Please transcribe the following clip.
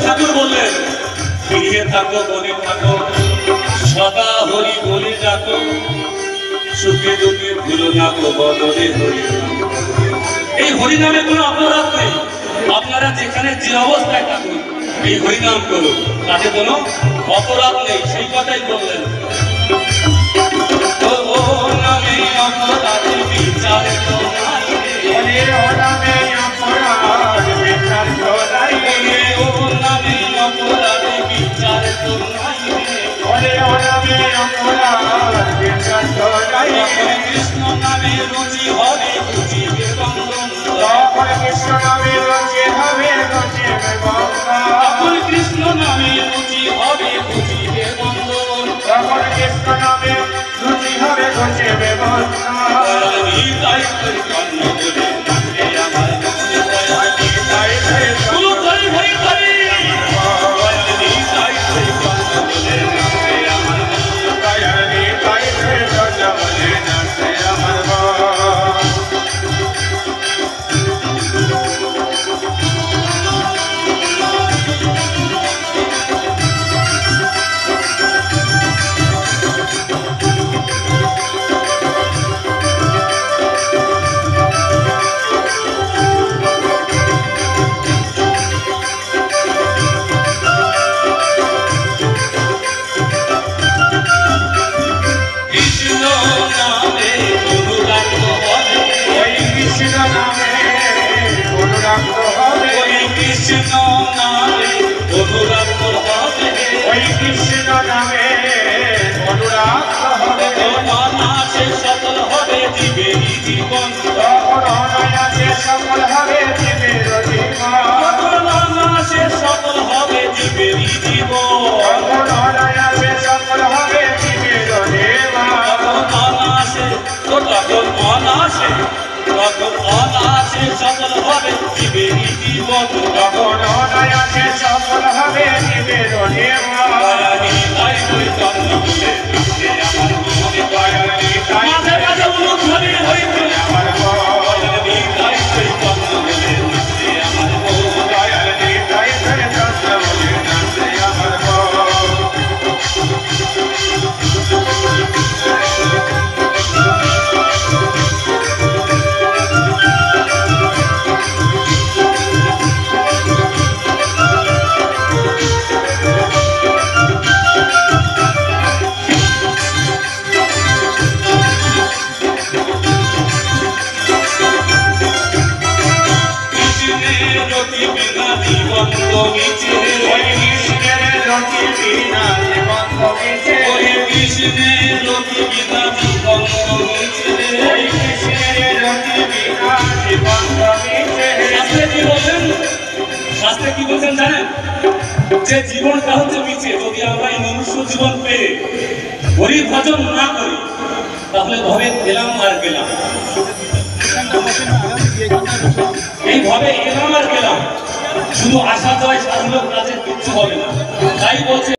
ঠাকুর বললেন ফিরিয়ে থাকো বলে থাকো সদা হরি বলে যাকো সুখে দুঃখে ভুলো না গো বদলে হরি। এই হরিনামে কোনো অপরাধ নেই। আপনারা যেখানে যে অবস্থায় থাকুন এই হরিনাম করুন, তাতে কোনো অপরাধ নেই, সেই কথাই বললেন। ও নামে অপরাধী বিচার তো নাই রে, ও নামে অপরাধী বিচার তো নাই রে, ও নামে অপরাধী বিচার তো নাই রে, ও নামে অপরাধী বিচার তো নাই রে। কৃষ্ণ নামে রুচি হবে বুঝিবে বন্ধন, কৃষ্ণ নামে রুচি হবে বুঝিবে বন্ধন, কৃষ্ণ নামে রুচি হবে বুঝিবে বন্ধন, কৃষ্ণ নামে রুচি হবে বুঝিবে বন্ধন। তাই করি কর্ণ বলে নাচে আমার মনে দয়ালি, তাই গুরু করি হরি করি তাই করি কর্ণ বলে নাচে আমার মনে দয়ালি, তাই করি কর্ণ বলে নাচে আমার সফল হবে জীবের জীবন, সফল হবে জীবের জীবন, সফল হবে জীবের জীবন, সফল হবে জীবের অনাসে তখন অনাসে সফল হবে জীবের জীবন, তখন অনায়াসে সফল হবে জীবের জীবন। তাই বই জন্ম বলে আমার মনে দয়ালি, মাঝে মাঝে অনুধ্বনি হইতে আমার বয়ালি, তাই বই জন্ম বলে আমার মনে দয়ালি, তাই বই জন্ম বলে নাচে আমার শাস্ত্রে কি বলছেন জানেন? যে জীবনটা হচ্ছে মিছে, যদি আমরা এই মনুষ্য জীবন পেয়ে হরি ভজন না করি তাহলে ভবে এলাম আর গেলাম, এইভাবে এলাম আর গেলাম, শুধু আসা যায় সাধুলোক কাজের কিচ্ছু হবে না। তাই বলছে